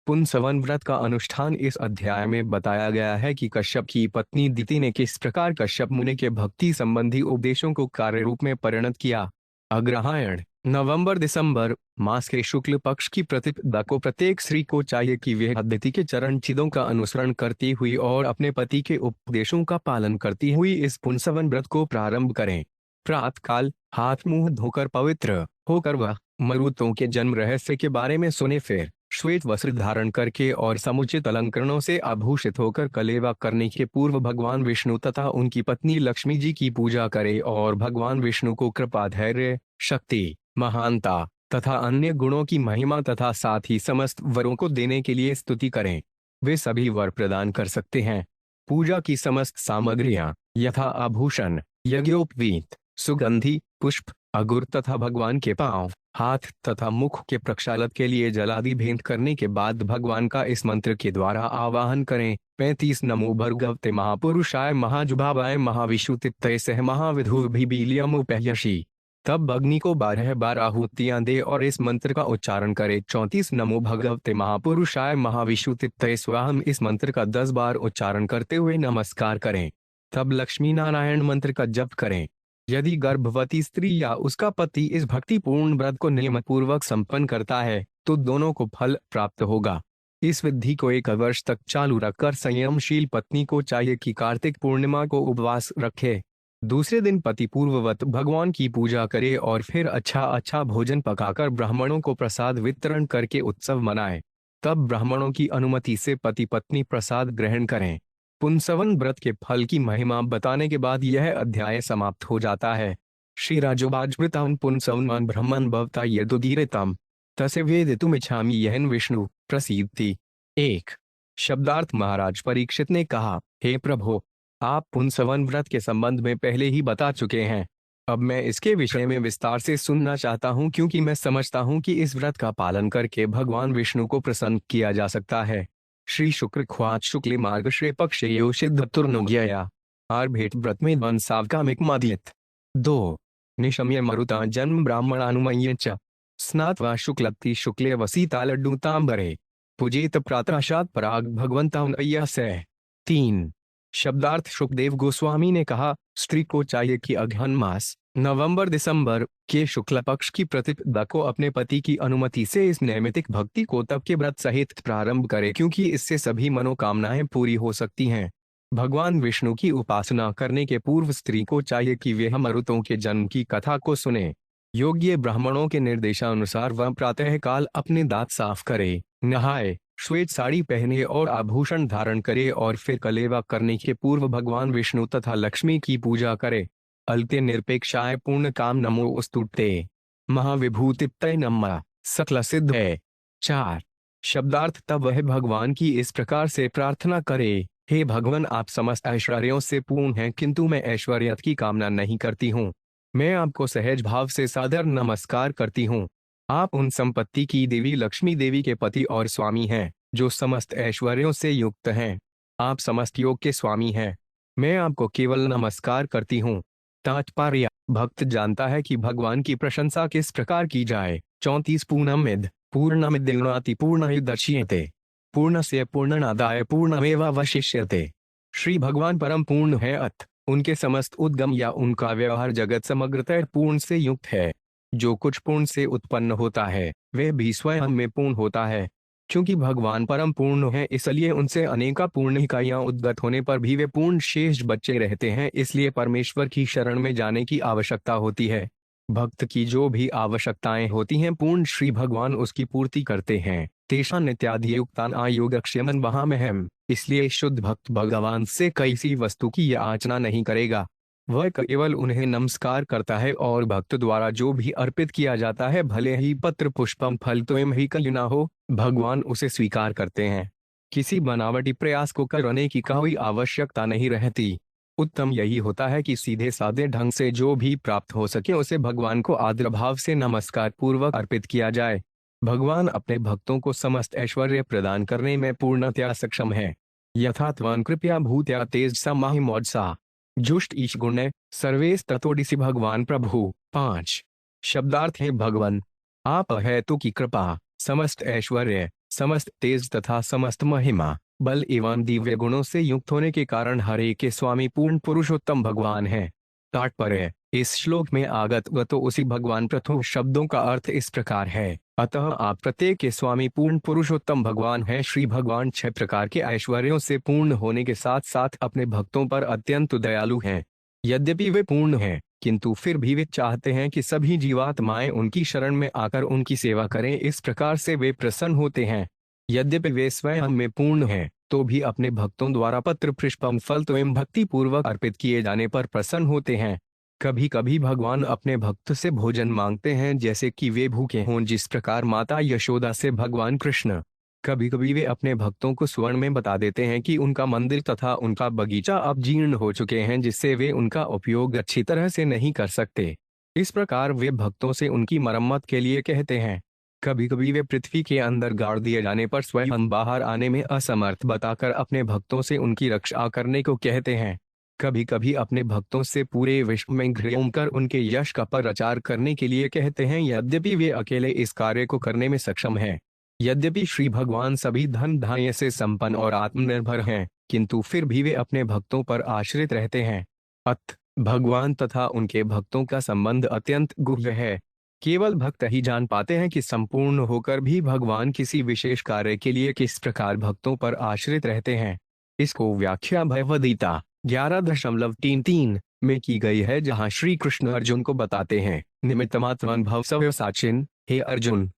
पुंसवन व्रत का अनुष्ठान। इस अध्याय में बताया गया है कि कश्यप की पत्नी दिति ने किस प्रकार कश्यप मुनि के भक्ति संबंधी उपदेशों को कार्य रूप में परिणत किया। अग्रहायण नवंबर दिसंबर मास के शुक्ल पक्ष की प्रतिपदा को प्रत्येक स्त्री को चाहिए कि वह दिति के चरण चिदों का अनुसरण करती हुई और अपने पति के उपदेशों का पालन करती हुई इस पुंसवन व्रत को प्रारंभ करें। प्रातःकाल हाथ मुंह धोकर पवित्र होकर वह मरुतों के जन्म रहस्य के बारे में सुने, फिर श्वेत वस्त्र धारण करके और समुचित अलंकरणों से आभूषित होकर कलेवा करने के पूर्व भगवान विष्णु तथा उनकी पत्नी लक्ष्मी जी की पूजा करे और भगवान विष्णु को कृपा, धैर्य, शक्ति, महानता तथा अन्य गुणों की महिमा तथा साथ ही समस्त वरों को देने के लिए स्तुति करें। वे सभी वर प्रदान कर सकते हैं। पूजा की समस्त सामग्रियां यथा आभूषण, यज्ञोपवीत, सुगंधि पुष्प, अगुर तथा भगवान के पांव, हाथ तथा मुख के प्रक्षालन के लिए जलादि भेंट करने के बाद भगवान का इस मंत्र के द्वारा आवाहन करें। 35 नमो भर्गवते महापुरुषाय महाजुभावाय महाविशुतित्तये सह महाविधुर्भिबीलियमुपहयसि। तब अग्नि को 12 बार आहुतियां दे और इस मंत्र का उच्चारण करे। 34 नमो भगवते महापुरुषाय महाविशुतित्तये स्वाहम। इस मंत्र का 10 बार उच्चारण करते हुए नमस्कार करें। तब लक्ष्मी नारायण मंत्र का जप करें। यदि गर्भवती स्त्री या उसका पति इस भक्तिपूर्ण व्रत को नियमपूर्वक संपन्न करता है तो दोनों को फल प्राप्त होगा। इस विधि को 1 वर्ष तक चालू रखकर संयमशील पत्नी को चाहिए कि कार्तिक पूर्णिमा को उपवास रखे। दूसरे दिन पति पूर्ववत भगवान की पूजा करे और फिर अच्छा भोजन पकाकर ब्राह्मणों को प्रसाद वितरण करके उत्सव मनाए। तब ब्राह्मणों की अनुमति से पति पत्नी प्रसाद ग्रहण करें। पुंसवन व्रत के फल की महिमा बताने के बाद यह अध्याय समाप्त हो जाता है। श्री राजोवाच पुंसवन ब्रह्मन् भवता यदुदीरितम् तस्य वेदितुमिच्छामि यहन विष्णु प्रसीदति। 1 शब्दार्थ महाराज परीक्षित ने कहा, हे प्रभु, आप पुंसवन व्रत के संबंध में पहले ही बता चुके हैं। अब मैं इसके विषय में विस्तार से सुनना चाहता हूं क्योंकि मैं समझता हूं कि इस व्रत का पालन करके भगवान विष्णु को प्रसन्न किया जा सकता है। श्री शुक्र ख्वाच शुक्ल मार्गश्रे पक्ष सिद्ध तुर्नुज्ञया आर्भेट व्रत में वन सावकामिक मादियत। 2 निशम्य मरुता जन्म ब्राह्मणानुमय्य च स्नात्वा शुक्लप्ति शुक्ले वसीता लड्डूतांबरे पूजेत प्रातराशात पराग भगवंताउनय्य से। 3 शब्दार्थ सुखदेव गोस्वामी ने कहा, स्त्री को चाहिए कि अगहन मास नवंबर दिसंबर के शुक्ल पक्ष की प्रतिपदा को अपने पति की अनुमति से इस नैमित्तिक भक्ति को तप के व्रत सहित प्रारंभ करे क्योंकि इससे सभी मनोकामनाएं पूरी हो सकती हैं। भगवान विष्णु की उपासना करने के पूर्व स्त्री को चाहिए कि वह मरुतों के जन्म की कथा को सुने। योग्य ब्राह्मणों के निर्देशानुसार वह प्रातः काल अपने दांत साफ करे, नहाए, श्वेत साड़ी पहने और आभूषण धारण करे और फिर कलेवा करने के पूर्व भगवान विष्णु तथा लक्ष्मी की पूजा करे। अलते निरपेक्षाय पूर्ण काम नमोस्तुते महाविभूतिप्तये नमः सकल सिद्ध है। 4 शब्दार्थ तब वह भगवान की इस प्रकार से प्रार्थना करे, हे भगवान, आप समस्त ऐश्वर्यों से पूर्ण हैं किंतु मैं ऐश्वर्य की कामना नहीं करती हूँ। मैं आपको सहज भाव से सादर नमस्कार करती हूँ। आप उन संपत्ति की देवी लक्ष्मी देवी के पति और स्वामी हैं जो समस्त ऐश्वर्यों से युक्त हैं। आप समस्त योग के स्वामी हैं। मैं आपको केवल नमस्कार करती हूँ। तात्पर्य, भक्त जानता है कि भगवान की प्रशंसा किस प्रकार की जाए। 34 पूर्णमिदं पूर्णमुदच्यते पूर्णस्य पूर्णमादाय पूर्णमेवावशिष्यते। श्री भगवान परम पूर्ण है अत उनके समस्त उद्गम या उनका व्यवहार जगत समग्रतः पूर्ण से युक्त है। जो कुछ पूर्ण से उत्पन्न होता है वह भी स्वयं में पूर्ण होता है। क्योंकि भगवान परम पूर्ण है इसलिए उनसे अनेका पूर्ण इकाइयां उद्गत होने पर भी वे पूर्ण शेष बचे रहते हैं। इसलिए परमेश्वर की शरण में जाने की आवश्यकता होती है। भक्त की जो भी आवश्यकताएं होती हैं पूर्ण श्री भगवान उसकी पूर्ति करते हैं। तेषा नित्यादि युक्तान आयोगक्षेमन वहामहम। इसलिए शुद्ध भक्त भगवान से किसी वस्तु की याचना नहीं करेगा, वह केवल उन्हें नमस्कार करता है और भक्त द्वारा जो भी अर्पित किया जाता है भले ही पत्र पुष्पम फल तो ही कल ना हो, भगवान उसे स्वीकार करते हैं। किसी बनावटी प्रयास को करने की कोई आवश्यकता नहीं रहती। उत्तम यही होता है कि सीधे साधे ढंग से जो भी प्राप्त हो सके उसे भगवान को आदर भाव से नमस्कार पूर्वक अर्पित किया जाए। भगवान अपने भक्तों को समस्त ऐश्वर्य प्रदान करने में पूर्णतया सक्षम है। यथा त्वं कृपया भूत्या तेज समाहि मोजसा जुष्ट ईश गुण सर्वेस ततोडिसी भगवान प्रभु। 5 शब्दार्थ है भगवान, आप हेतु की कृपा, समस्त ऐश्वर्य, समस्त तेज तथा समस्त महिमा, बल एवं दिव्य गुणों से युक्त होने के कारण हरे के स्वामी पूर्ण पुरुषोत्तम भगवान है। तात्पर्य: इस श्लोक में आगत व तो उसी भगवान प्रथम शब्दों का अर्थ इस प्रकार है, अतः आप प्रत्येक के स्वामी पूर्ण पुरुषोत्तम भगवान है। श्री भगवान 6 प्रकार के ऐश्वर्यों से पूर्ण होने के साथ साथ अपने भक्तों पर अत्यंत दयालु हैं। यद्यपि वे पूर्ण हैं, किंतु फिर भी वे चाहते हैं कि सभी जीवात्माएं उनकी शरण में आकर उनकी सेवा करें, इस प्रकार से वे प्रसन्न होते हैं। यद्यपि वे स्वयं में पूर्ण हैं, तो भी अपने भक्तों द्वारा पत्र पुष्पम फल एवं भक्ति पूर्वक अर्पित किए जाने पर प्रसन्न होते हैं। कभी कभी भगवान अपने भक्त से भोजन मांगते हैं, जैसे कि वे भूखे हों, जिस प्रकार माता यशोदा से भगवान कृष्ण। कभी कभी वे अपने भक्तों को स्वर्ण में बता देते हैं कि उनका मंदिर तथा उनका बगीचा अब जीर्ण हो चुके हैं, जिससे वे उनका उपयोग अच्छी तरह से नहीं कर सकते। इस प्रकार वे भक्तों से उनकी मरम्मत के लिए कहते हैं। कभी कभी वे पृथ्वी के अंदर गाड़ दिए जाने पर स्वयं बाहर आने में असमर्थ बताकर अपने भक्तों से उनकी रक्षा करने को कहते हैं। कभी कभी अपने भक्तों से पूरे विश्व में घूम कर उनके यश का प्रचार करने के लिए कहते हैं, यद्यपि वे अकेले इस कार्य को करने में सक्षम हैं। यद्यपि श्री भगवान सभी धन धान्य से संपन्न और आत्मनिर्भर हैं, किंतु फिर भी वे अपने भक्तों पर आश्रित रहते हैं। अत भगवान तथा उनके भक्तों का संबंध अत्यंत गुह्य है। केवल भक्त ही जान पाते हैं कि संपूर्ण होकर भी भगवान किसी विशेष कार्य के लिए किस प्रकार भक्तों पर आश्रित रहते हैं। इसको व्याख्या भगवद्गीता 11.33 में की गई है, जहां श्री कृष्ण अर्जुन को बताते हैं, निमित्तमात्रं भव सव्यसाचिन्, हे अर्जुन,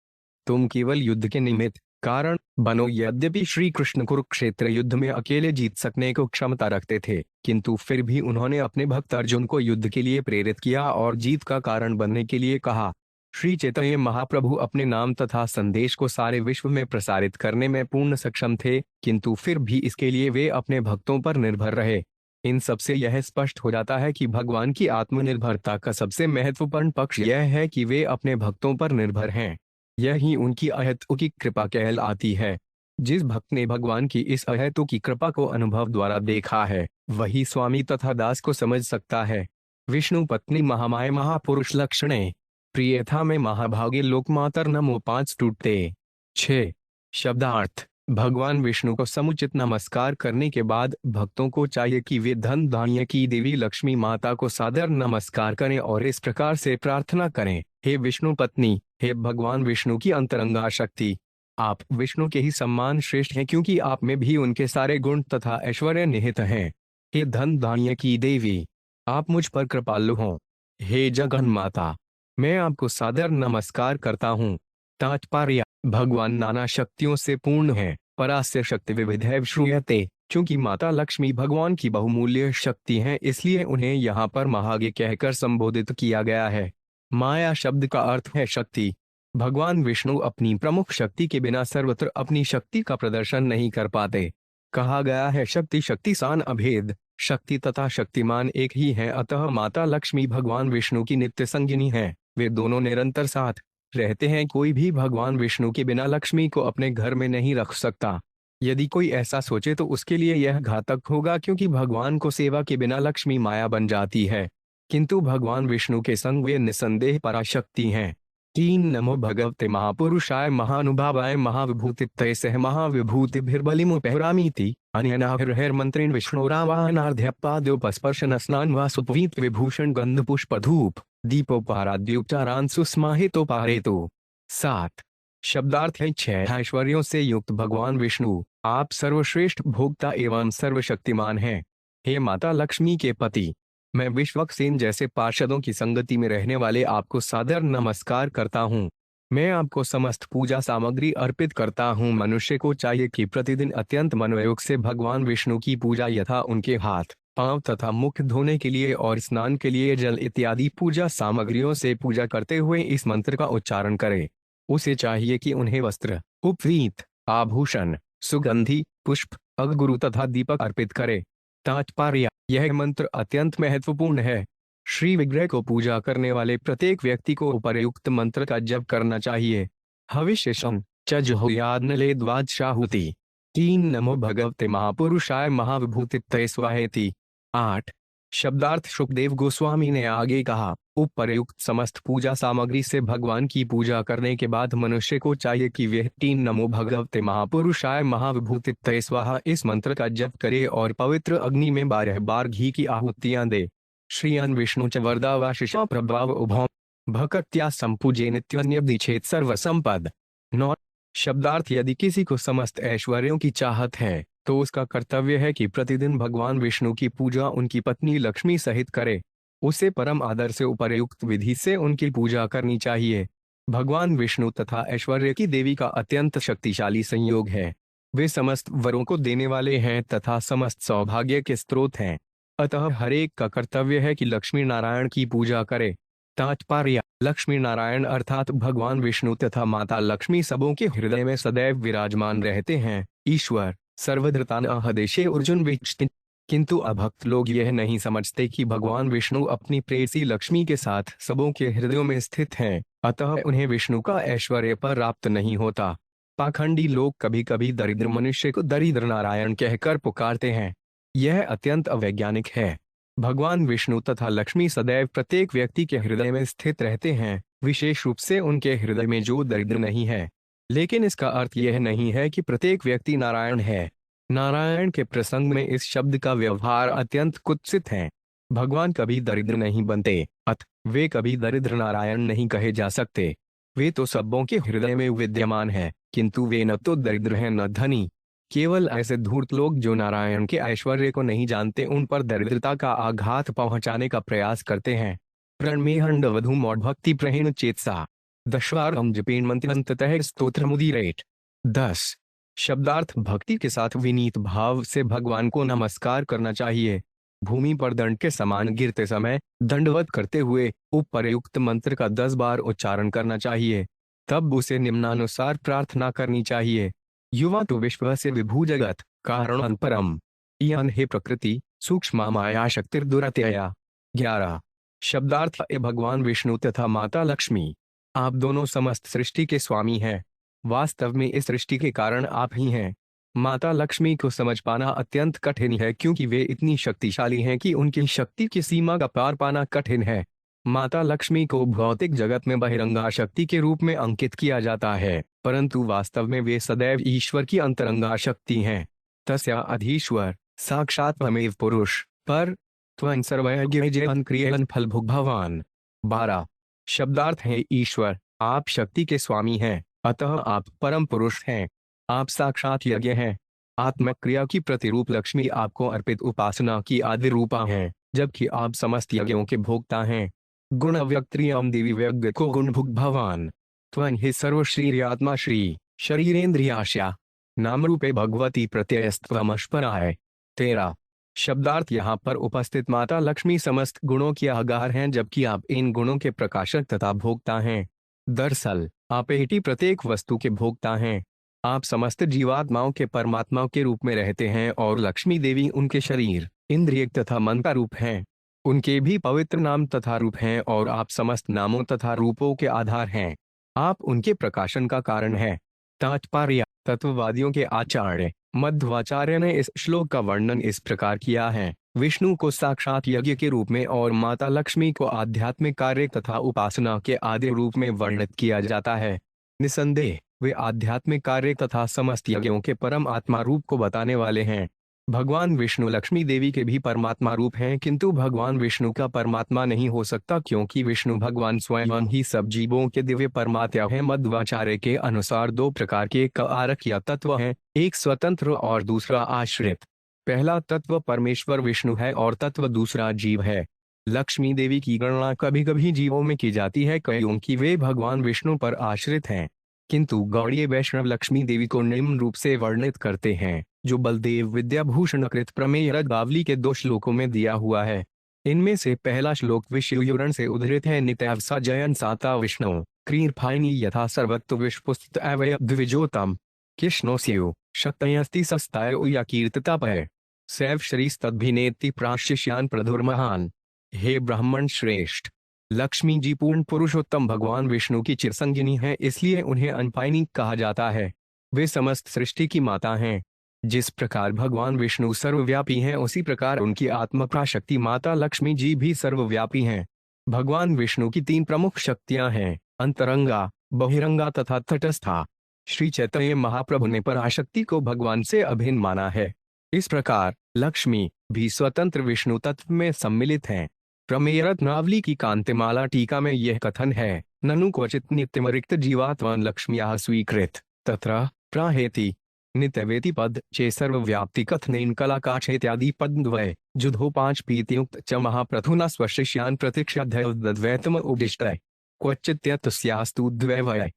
तुम केवल युद्ध के निमित्त कारण बनो। यद्यपि श्री कृष्ण कुरुक्षेत्र युद्ध में अकेले जीत सकने को क्षमता रखते थे, किंतु फिर भी उन्होंने अपने भक्त अर्जुन को युद्ध के लिए प्रेरित किया और जीत का कारण बनने के लिए कहा। श्री चैतन्य महाप्रभु अपने नाम तथा संदेश को सारे विश्व में प्रसारित करने में पूर्ण सक्षम थे, किंतु फिर भी इसके लिए वे अपने भक्तों पर निर्भर रहे। इन सबसे यह स्पष्ट हो जाता है कि भगवान की आत्मनिर्भरता का सबसे महत्वपूर्ण पक्ष यह है कि वे अपने भक्तों पर निर्भर हैं। यही उनकी अहेतुकी कृपा कहलाती है। जिस भक्त ने भगवान की इस अहेतुकी कृपा को अनुभव द्वारा देखा है, वही स्वामी तथा दास को समझ सकता है। विष्णु पत्नी महामाया महापुरुष लक्षणे प्रियथा में महाभागे लोकमातर नमो 5 टूटते 6 शब्दार्थ। भगवान विष्णु को समुचित नमस्कार करने के बाद भक्तों को चाहिए कि वे धन धान्य की देवी लक्ष्मी माता को सादर नमस्कार करें और इस प्रकार से प्रार्थना करें, हे विष्णु पत्नी, हे भगवान विष्णु की अंतरंगा शक्ति, आप विष्णु के ही सम्मान श्रेष्ठ हैं, क्योंकि आप में भी उनके सारे गुण तथा ऐश्वर्य निहित हैं। हे धन धान्य की देवी, आप मुझ पर कृपालु हों। हे जगन माता, मैं आपको सादर नमस्कार करता हूँ। तात्पर्य: भगवान नाना शक्तियों से पूर्ण है, परास्य शक्ति विविधैव श्रूयते। चूंकि माता लक्ष्मी भगवान की बहुमूल्य शक्ति हैं, इसलिए उन्हें यहाँ पर महागे कहकर संबोधित किया गया है। माया शब्द का अर्थ है शक्ति। भगवान विष्णु अपनी प्रमुख शक्ति के बिना सर्वत्र अपनी शक्ति का प्रदर्शन नहीं कर पाते। कहा गया है, शक्ति शक्तिसान अभेद। शक्ति तथा शक्तिमान एक ही है, अतः माता लक्ष्मी भगवान विष्णु की नित्य संगिनी है। वे दोनों निरंतर साथ रहते हैं। कोई भी भगवान विष्णु के बिना लक्ष्मी को अपने घर में नहीं रख सकता। यदि कोई ऐसा सोचे तो उसके लिए यह घातक होगा, क्योंकि भगवान को सेवा के बिना लक्ष्मी माया बन जाती है, किंतु भगवान विष्णु के संग वे निसंदेह पराशक्ति हैं। 3 नमो भगवते महापुरुषाय महानुभावाय महाविभूतित्तये सह महाविभूतिभिर्बलिमुपहरामीति अन्यनाभिर्हैर्मन्त्रेण विष्णोरावाहनार्ध्यपादोपस्पर्शन स्नान वा सुपवीत विभूषण गंध पुष्प धूप दीपोपहाराद्युपचारान् सुस्माहितोपहरेतु। 7 शब्दार्थ है। 6 ऐश्वर्यों से युक्त भगवान विष्णु, आप सर्वश्रेष्ठ भोक्ता एवं सर्वशक्तिमान हैं। हे माता लक्ष्मी के पति, मैं विश्वक्सेन जैसे पार्षदों की संगति में रहने वाले आपको सादर नमस्कार करता हूँ। मैं आपको समस्त पूजा सामग्री अर्पित करता हूँ। मनुष्य को चाहिए कि प्रतिदिन अत्यंत मनोयोग से भगवान विष्णु की पूजा यथा उनके हाथ पांव तथा मुख धोने के लिए और स्नान के लिए जल इत्यादि पूजा सामग्रियों से पूजा करते हुए इस मंत्र का उच्चारण करे। उसे चाहिए कि उन्हें वस्त्र, उपवीत, आभूषण, सुगंधि, पुष्प, अगरु तथा दीपक अर्पित करे। तात्पर्य: यह मंत्र अत्यंत महत्वपूर्ण है। श्री विग्रह को पूजा करने वाले प्रत्येक व्यक्ति को उपर्युक्त मंत्र का जप करना चाहिए। हविष्यं च जुहुयाद् द्वादशाहुति। 3 नमो भगवते महापुरुषाय महाविभूतित्तये स्वाहेति। 8 शब्दार्थ। सुखदेव गोस्वामी ने आगे कहा, उपर्युक्त समस्त पूजा सामग्री से भगवान की पूजा करने के बाद मनुष्य को चाहिए कि वह 3 नमो भगवते महापुरुषाय महाविभूतितये स्वाहा इस मंत्र का जप करे और पवित्र अग्नि में 12 बार घी की आहुतियां दे। श्रीयन विष्णु च वरदावाशिषा प्रभाव उभौ भक्त्या संपूजे नित्यन्यदिछेत सर्व संपद। 9 शब्दार्थ यदि किसी को समस्त ऐश्वर्यों की चाहत है तो उसका कर्तव्य है कि प्रतिदिन भगवान विष्णु की पूजा उनकी पत्नी लक्ष्मी सहित करे। उसे परम आदर से उपर्युक्त विधि से उनकी पूजा करनी चाहिए। भगवान विष्णु तथा ऐश्वर्य की देवी का अत्यंत शक्तिशाली संयोग है। वे समस्त वरों को देने वाले हैं तथा समस्त सौभाग्य के स्रोत हैं। अतः हर एक का कर्तव्य है कि लक्ष्मी नारायण की पूजा करे। तात्पर्य: लक्ष्मी नारायण अर्थात भगवान विष्णु तथा माता लक्ष्मी सबों के हृदय में सदैव विराजमान रहते हैं। ईश्वर सर्वधृतान हदेशे अर्जुन विष्टि। किंतु अभक्त लोग यह नहीं समझते कि भगवान विष्णु अपनी प्रेयसी लक्ष्मी के साथ सबों के हृदयों में स्थित हैं, अतः उन्हें विष्णु का ऐश्वर्य प्राप्त नहीं होता। पाखंडी लोग कभी कभी दरिद्र मनुष्य को दरिद्र नारायण कहकर पुकारते हैं। यह अत्यंत अवैज्ञानिक है। भगवान विष्णु तथा लक्ष्मी सदैव प्रत्येक व्यक्ति के हृदय में स्थित रहते हैं, विशेष रूप से उनके हृदय में जो दरिद्र नहीं है। लेकिन इसका अर्थ यह नहीं है कि प्रत्येक व्यक्ति नारायण है। नारायण के प्रसंग में इस शब्द का व्यवहार अत्यंत कुत्सित है। भगवान कभी दरिद्र नहीं बनते, अतः वे कभी दरिद्र नारायण नहीं कहे जा सकते। वे तो सबों के हृदय में विद्यमान है, किंतु वे न तो दरिद्र हैं न धनी। केवल ऐसे धूर्त लोग जो नारायण के ऐश्वर्य को नहीं जानते उन पर दरिद्रता का आघात पहुंचाने का प्रयास करते हैं। प्रणमेहंड वधु मौढ़ भक्ति प्रहेण चेतसा दशवारम जपेन मंत्रतः स्तोत्र मुदीरेट। 10 शब्दार्थ भक्ति के साथ विनीत भाव से भगवान को नमस्कार करना चाहिए। भूमि पर दंड के समान गिरते समय दंडवत करते हुए उपर्युक्त मंत्र का 10 बार उच्चारण करना चाहिए। तब उसे निम्नानुसार प्रार्थना करनी चाहिए: युवा तो विश्व से विभू जगत कारण परम इयन हे प्रकृति सूक्ष्म माया शक्तिर्दुरत्यया। 11 शब्दार्थ ए भगवान विष्णु तथा माता लक्ष्मी, आप दोनों समस्त सृष्टि के स्वामी हैं। वास्तव में इस सृष्टि के कारण आप ही हैं। माता लक्ष्मी को समझ पाना अत्यंत कठिन है, क्योंकि वे इतनी शक्तिशाली हैं कि उनकी शक्ति की सीमा का पार पाना कठिन है। माता लक्ष्मी को भौतिक जगत में बहिरंगा शक्ति के रूप में अंकित किया जाता है, परंतु वास्तव में वे सदैव ईश्वर की अंतरंगा शक्ति हैं। तस्या अधीश्वर साक्षात त्वमेव पुरुष पर त्वं सर्वज्ञ क्रियन फलभुग भवान। 12 शब्दार्थ है ईश्वर, आप शक्ति के स्वामी हैं, अतः आप परम पुरुष हैं। आप साक्षात यज्ञ हैं। आत्मक्रिया की प्रतिरूप लक्ष्मी आपको अर्पित उपासना की आदि रूपा हैं, जबकि आप समस्त यज्ञों के भोक्ता हैं। गुण व्यक्त्रियम देवी व्यज्ञ को गुण भुग भवान त्वं हि सर्वश्री आत्मा श्री शरीरेन्द्रियाश्या नाम रूपे भगवती प्रत्ययस्त्वमश्पराय। 13 शब्दार्थ यहाँ पर उपस्थित माता लक्ष्मी समस्त गुणों की आगार हैं, जबकि आप इन गुणों के प्रकाशक तथा भोक्ता हैं। दरअसल आप ही प्रत्येक वस्तु के भोक्ता हैं। आप समस्त जीवात्माओं के परमात्मा के रूप में रहते हैं और लक्ष्मी देवी उनके शरीर, इंद्रिय तथा मन का रूप हैं। उनके भी पवित्र नाम तथा रूप हैं और आप समस्त नामों तथा रूपों के आधार हैं। आप उनके प्रकाशन का कारण हैं। तात्पर्य: तत्ववादियों के आचार्य मध्वाचार्य ने इस श्लोक का वर्णन इस प्रकार किया है: विष्णु को साक्षात यज्ञ के रूप में और माता लक्ष्मी को आध्यात्मिक कार्य तथा उपासना के आदि रूप में वर्णित किया जाता है। निसंदेह वे आध्यात्मिक कार्य तथा समस्त यज्ञों के परम आत्मा रूप को बताने वाले हैं। भगवान विष्णु लक्ष्मी देवी के भी परमात्मा रूप हैं, किंतु भगवान विष्णु का परमात्मा नहीं हो सकता, क्योंकि विष्णु भगवान स्वयं ही सब जीवों के दिव्य परमात्मा हैं। मध्वाचार्य के अनुसार 2 प्रकार के कारक या तत्व हैं, एक स्वतंत्र और दूसरा आश्रित। पहला तत्व परमेश्वर विष्णु है और तत्व दूसरा जीव है। लक्ष्मी देवी की गणना कभी कभी जीवों में की जाती है, क्योंकि वे भगवान विष्णु पर आश्रित हैं, किंतु गौड़ीय वैष्णव लक्ष्मी देवी को निम्न रूप से वर्णित करते हैं, जो बलदेव विद्याभूषण कृत प्रमेय रत्नावली के 2 श्लोकों में दिया हुआ है। इनमें से पहला श्लोक विष्णुयुरण से उद्धृत है: नित्यावसा जयन साता विष्णु क्रीरफाइनी यथा सर्वत्व विश्वपुस्त अवय द्विजोतम कृष्णोस्यु शक्तयस्ति सस्ताय या कीर्ततापय सैव श्रीस्तद्भिनेति प्राशिष्यान प्रधुर्महान। हे ब्राह्मण श्रेष्ठ, लक्ष्मी जी पूर्ण पुरुषोत्तम भगवान विष्णु की चिरसंगिनी है, इसलिए उन्हें अनपायनी कहा जाता है। वे समस्त सृष्टि की माता हैं। जिस प्रकार भगवान विष्णु सर्वव्यापी हैं, उसी प्रकार उनकी आत्मप्राशक्ति माता लक्ष्मी जी भी सर्वव्यापी हैं। भगवान विष्णु की तीन प्रमुख शक्तियां हैं, अंतरंगा, बहिरंगा तथा तटस्था। श्री चैतन्य महाप्रभु ने पराशक्ति को भगवान से अभिन्न माना है। इस प्रकार लक्ष्मी भी स्वतंत्र विष्णु तत्व में सम्मिलित हैं। प्रमेय रत्नावली की कांतिमाला टीका में यह कथन है, ननु क्वचित नित्यमरिक्त जीवात्मन लक्ष्म्याः स्वीकृत तत्र प्राहेति नित्यवेति पद चे सर्वव्याप्ति कथनेन कलाकाश इत्यादि पद्वय जुधो 5 पीतियुक्त च महाप्रथुना स्वशिष्यान् प्रतीक्षाध्यवद्वैतम उदिष्टय क्वचित्यतस्यास्तु द्वैवय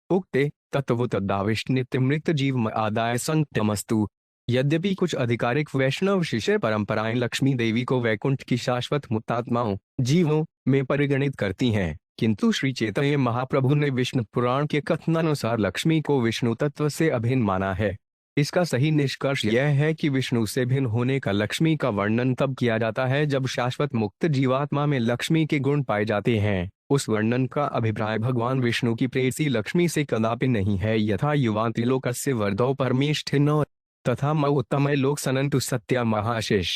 उक्ते तत्वतदाविष्ट नित्यमृत जीव आदाय संक्तमस्तु। यद्यपि कुछ आधिकारिक वैष्णव शिष्य परंपराएं लक्ष्मी देवी को वैकुंठ की शाश्वत मुक्तात्माओं जीवों में परिगणित करती हैं, किंतु श्री चैतन्य महाप्रभु ने विष्णु पुराण के कथनानुसार लक्ष्मी को विष्णु तत्व से अभिन्न माना है। इसका सही निष्कर्ष यह है कि विष्णु से भिन्न होने का लक्ष्मी का वर्णन तब किया जाता है जब शाश्वत मुक्त जीवात्मा में लक्ष्मी के गुण पाए जाते हैं। उस वर्णन का अभिप्राय भगवान विष्णु की प्रेयसी लक्ष्मी से कदापि नहीं है। यथा युवा त्रिलोकस्य वरदौ परमेष्ठिनो तथा म उत्तमय लोक सनंतु सत्या महाशिष।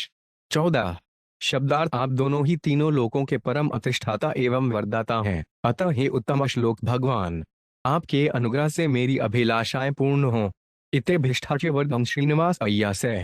14 शब्दार्थ आप दोनों ही तीनों लोकों के परम अधिष्ठाता एवं वरदाता हैं, अतः हे उत्तम श्लोक भगवान, आपके अनुग्रह से मेरी अभिलाषाएं पूर्ण हों। इते भिष्ठाचे वरदं श्रीनिवास अय्यासे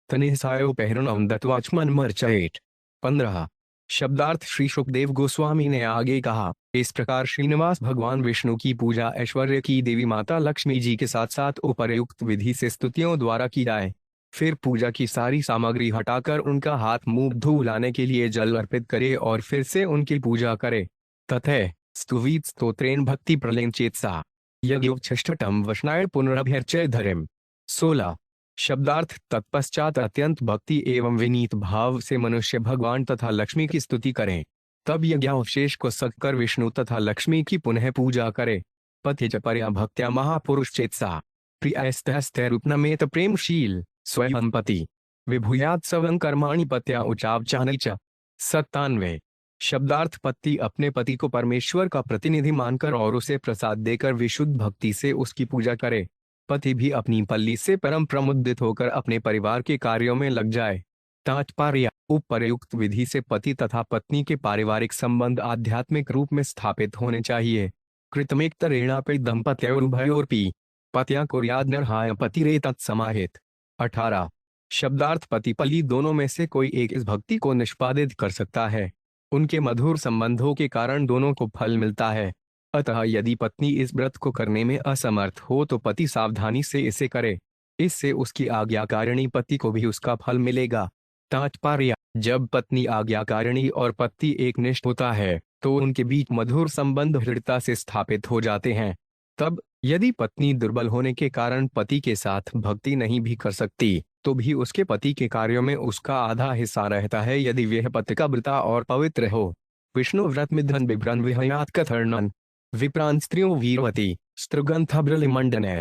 तनिसायो पहरणं दत्वाचमन मर्चयेत। 15 शब्दार्थ श्री सुखदेव गोस्वामी ने आगे कहा, इस प्रकार श्रीनिवास भगवान विष्णु की पूजा ऐश्वर्य की देवी माता लक्ष्मी जी के साथ साथ उपर्युक्त विधि से स्तुतियों द्वारा की जाए। फिर पूजा की सारी सामग्री हटाकर उनका हाथ मुंह धुलाने के लिए जल अर्पित करे और फिर से उनकी पूजा करे। तथा स्तुवीत स्तोत्रेण भक्ति प्रलयन चेतसा यज्ञोच्छष्टम वैष्णव पुनरभ्यर्चय धरिम। 16 शब्दार्थ तत्पश्चात अत्यंत भक्ति एवं विनीत भाव से मनुष्य भगवान तथा लक्ष्मी की स्तुति करें, तब यज्ञावशेष को सककर विष्णु तथा लक्ष्मी की पुनः पूजा करे। पति च परया भक्त्या महापुरुष चेतसा प्रियस्तैरुपनमेत प्रेमशील स्वयं पति विभूयात् स्वं कर्माणि पत्या उचावचानि च। 97 शब्दार्थ पति अपने पति को परमेश्वर का प्रतिनिधि मानकर और उसे प्रसाद देकर विशुद्ध भक्ति से उसकी पूजा करे। पति भी अपनी पल्ली से परम प्रमुदित होकर अपने परिवार के कार्यों में लग जाए। तात्पर्य उपयुक्त विधि से पति तथा पत्नी के पारिवारिक संबंध आध्यात्मिक रूप में स्थापित होने चाहिए। कृतमेक्तरेणापि दंपत्योरुभयोरपि पत्या कुर्याद्नरहाय पतिरे तत्समाहित। 18 शब्दार्थ पति पत्नी दोनों में से कोई एक इस भक्ति को निष्पादित कर सकता है। उनके मधुर संबंधों के कारण दोनों को फल मिलता है। अतः यदि पत्नी इस व्रत को करने में असमर्थ हो तो पति सावधानी से इसे करे, इससे उसकी आज्ञाकारिणी पति को भी उसका फल मिलेगा। तात्पर्य जब पत्नी आज्ञाकारिणी और पति एक निष्ठ होता है तो उनके बीच मधुर संबंध दृढ़ता से स्थापित हो जाते हैं। तब यदि पत्नी दुर्बल होने के कारण पति के साथ भक्ति नहीं भी कर सकती तो भी उसके पति के कार्यों में उसका आधा हिस्सा रहता है, यदि वह पतिव्रता और पवित्र हो। विष्णु व्रत मिधन बिभ्रन विहयात कथर्णन विप्रांत स्त्रियों वीरवती स्त्रुगंथब्रलिमंडने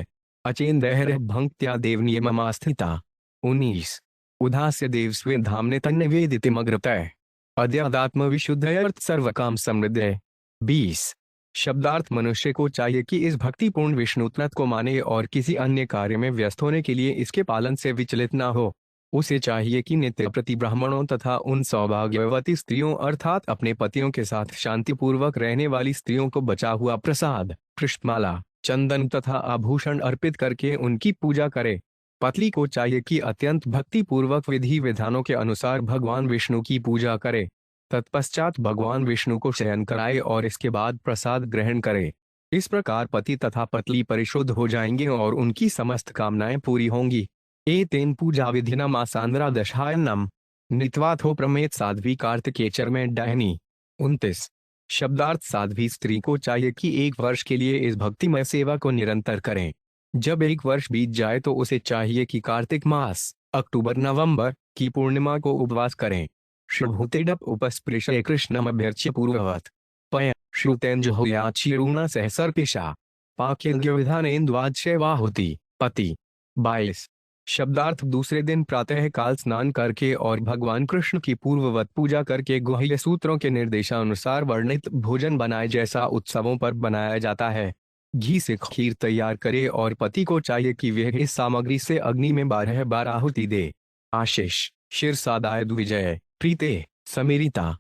अचेन्द्र भंक्त्या देवनियममास्थिता। 19 उदास्य देव स्वे धामने तन्निवेदितिमग्रतः अद्यादात्म विशुद्धयर्थ सर्वकाम समृद्धे। 20 शब्दार्थ मनुष्य को चाहिए कि इस भक्तिपूर्ण विष्णु तत्व को माने और किसी अन्य कार्य में व्यस्त होने के लिए इसके पालन से विचलित न हो। उसे चाहिए कि नित्य प्रति ब्राह्मणों तथा उन सौभाग्यवती स्त्रियों अर्थात अपने पतियों के साथ शांतिपूर्वक रहने वाली स्त्रियों को बचा हुआ प्रसाद, पुष्पमाला, चंदन तथा आभूषण अर्पित करके उनकी पूजा करे। पत्नी को चाहिए कि अत्यंत भक्तिपूर्वक विधि विधानों के अनुसार भगवान विष्णु की पूजा करे। तत्पश्चात भगवान विष्णु को शयन कराए और इसके बाद प्रसाद ग्रहण करे। इस प्रकार पति तथा पत्नी परिशुद्ध हो जाएंगे और उनकी समस्त कामनाएं पूरी होंगी। एतेन पूजा विधिनम आसांद्रा दशायनम नित्वाथो प्रमेत साध्वी कार्तिकेचर में डायनी। 29 शब्दार्थ साध्वी स्त्री को चाहिए कि 1 वर्ष के लिए इस भक्तिमय सेवा को निरंतर करें। जब 1 वर्ष बीत जाए तो उसे चाहिए कि कार्तिक मास अक्टूबर नवंबर की पूर्णिमा को उपवास करें। श्रुभूतेडप उपस्पृशय कृष्णम अभ्यर्च्य पूर्ववत पय श्रुतेन्जुहुयाचिरुणा सहसर्पिशा पाक्यज्ञ विधानेन्द्वाज्यवा होती पति। 22 शब्दार्थ दूसरे दिन प्रातः काल स्नान करके और भगवान कृष्ण की पूर्ववत पूजा करके गुह्य सूत्रों के निर्देशानुसार वर्णित भोजन बनाए जैसा उत्सवों पर बनाया जाता है। घी से खीर तैयार करे और पति को चाहिए कि वह इस सामग्री से अग्नि में 12 बार आहुति दे। आशीष शिरसादाय द्विजय प्रीते समीरिता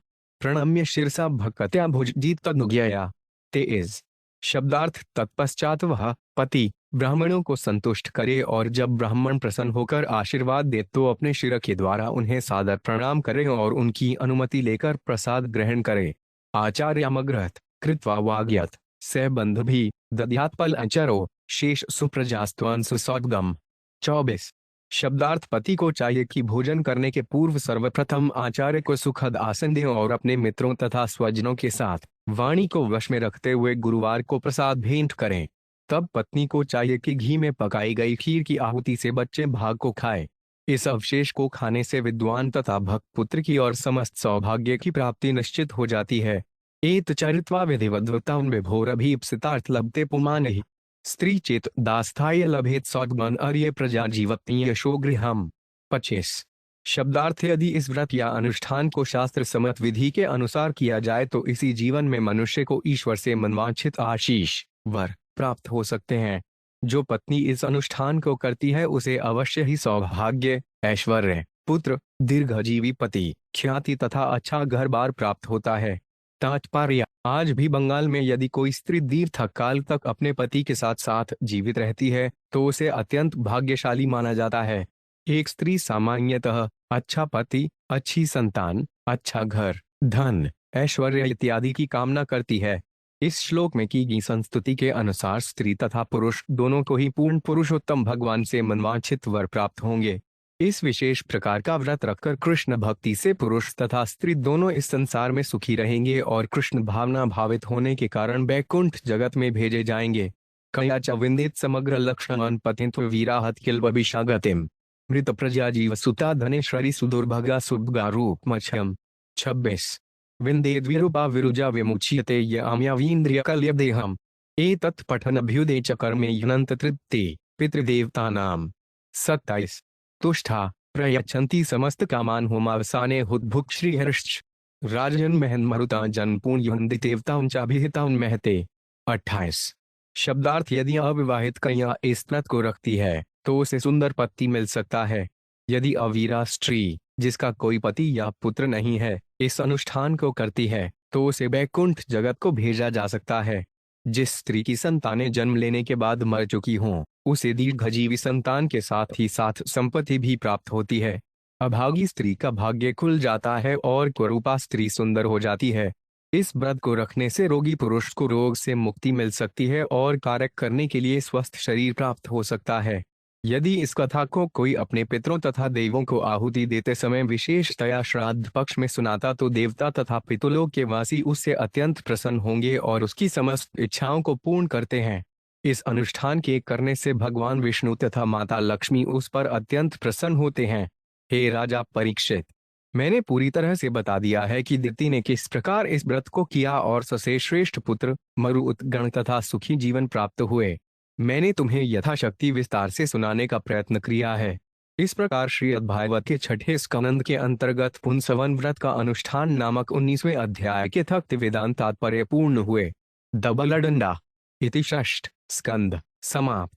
प्रणम्य शिरसा भक्त्या भुजजीत तदनुज्ञया। 23 शब्दार्थ तत्पश्चात वह पति ब्राह्मणों को संतुष्ट करे और जब ब्राह्मण प्रसन्न होकर आशीर्वाद दे तो अपने शिर के द्वारा उन्हें सादर प्रणाम करे और उनकी अनुमति लेकर प्रसाद ग्रहण करे। आचार्यमग्रहत कृत्वा वाग्यत स बंध भी दद्यात् फल अंचरो शेष सुप्रजास्त्वं सुसौद्गम। 24 शब्दार्थ पति को चाहिए कि भोजन करने के पूर्व सर्वप्रथम आचार्य को सुखद आसन दें और अपने मित्रों तथा स्वजनों के साथ वाणी को वश में रखते हुए गुरुवार को प्रसाद भेंट करें। तब पत्नी को चाहिए कि घी में पकाई गई खीर की आहुति से बच्चे भाग को खाए। इस अवशेष को खाने से विद्वान तथा भक्त पुत्र की और समस्त सौभाग्य की प्राप्ति निश्चित हो जाती है। एत चरित्वा विधिवद्वतां विभोरभीप्सितार्थ लभते पुमानहि। स्त्री चेत दास्थाय लभेत सौद्गमन अर्य प्रजा जीवत्ति यशो गृहम्। 25 शब्दार्थ यदि इस व्रत या अनुष्ठान को शास्त्र सम्मत विधि के अनुसार किया जाए तो इसी जीवन में मनुष्य को ईश्वर से मनवांछित आशीष वर प्राप्त हो सकते हैं। जो पत्नी इस अनुष्ठान को करती है उसे अवश्य ही सौभाग्य, ऐश्वर्य, पुत्र, दीर्घजीवी पति, ख्याति तथा अच्छा घर बार प्राप्त होता है। तात्पर्य आज भी बंगाल में यदि कोई स्त्री दीर्घकाल तक अपने पति के साथ साथ जीवित रहती है तो उसे अत्यंत भाग्यशाली माना जाता है। एक स्त्री सामान्यतः अच्छा पति, अच्छी संतान, अच्छा घर, धन, ऐश्वर्य इत्यादि की कामना करती है। इस श्लोक में की गई संस्तुति के अनुसार स्त्री तथा पुरुष दोनों को ही पूर्ण पुरुषोत्तम भगवान से मनवांछित वर प्राप्त होंगे। इस विशेष प्रकार का व्रत रखकर कृष्ण भक्ति से पुरुष तथा स्त्री दोनों इस संसार में सुखी रहेंगे और कृष्ण भावना भावित होने के कारण वैकुंठ जगत में भेजे जाएंगे। कया च विंदित समग्र लक्षण पतित्व वीराहत किल्बभिषागतिम मृत प्रजा जीव सुता धनेश्वरी सुदुर्भगा सुभगा रूप मछयम। 26 विंदेद्विरूपा विरुजा विमुच्यते याम्यावीन्द्रिय कल्यदेहम। एतत् पठनभ्युदे च कर्मे युनन्त तृप्ति पितृदेवतानाम। 27 तुष्टा प्रयच्छन्ति समस्त कामान होमावसाने हुद्भुक् श्रीहर्ष राजन महन मरुता जनपून युन्दित देवताओं चाभिहिताओं महते। 28 शब्दार्थ यदि अविवाहित कन्या इस व्रत को रखती है तो उसे सुंदर पति मिल सकता है। यदि अवीरा स्त्री जिसका कोई पति या पुत्र नहीं है इस अनुष्ठान को करती है तो उसे वैकुंठ जगत को भेजा जा सकता है। जिस स्त्री की संतानें जन्म लेने के बाद मर चुकी हों उसे दीर्घजीवी संतान के साथ ही साथ संपत्ति भी प्राप्त होती है। अभागी स्त्री का भाग्य खुल जाता है और कुरूपा स्त्री सुंदर हो जाती है। इस व्रत को रखने से रोगी पुरुष को रोग से मुक्ति मिल सकती है और कार्य करने के लिए स्वस्थ शरीर प्राप्त हो सकता है। यदि इस कथा को कोई अपने पितरों तथा देवों को आहुति देते समय विशेषतया श्राद्ध पक्ष में सुनाता तो देवता तथा पितृलोक के वासी उससे अत्यंत प्रसन्न होंगे और उसकी समस्त इच्छाओं को पूर्ण करते हैं। इस अनुष्ठान के करने से भगवान विष्णु तथा माता लक्ष्मी उस पर अत्यंत प्रसन्न होते हैं। हे राजा परीक्षित, मैंने पूरी तरह से बता दिया है कि दिति ने किस प्रकार इस व्रत को किया और ससे श्रेष्ठ पुत्र, मरुत गण तथा सुखी जीवन प्राप्त हुए। मैंने तुम्हें यथाशक्ति विस्तार से सुनाने का प्रयत्न किया है। इस प्रकार श्रीमद् भागवत के छठे स्कंद के अंतर्गत पुंसवन व्रत का अनुष्ठान नामक 19वें अध्याय के तक वेदांत तात्पर्य पूर्ण हुए। डबल डंडा इति षष्ठ स्कंद समाप्त।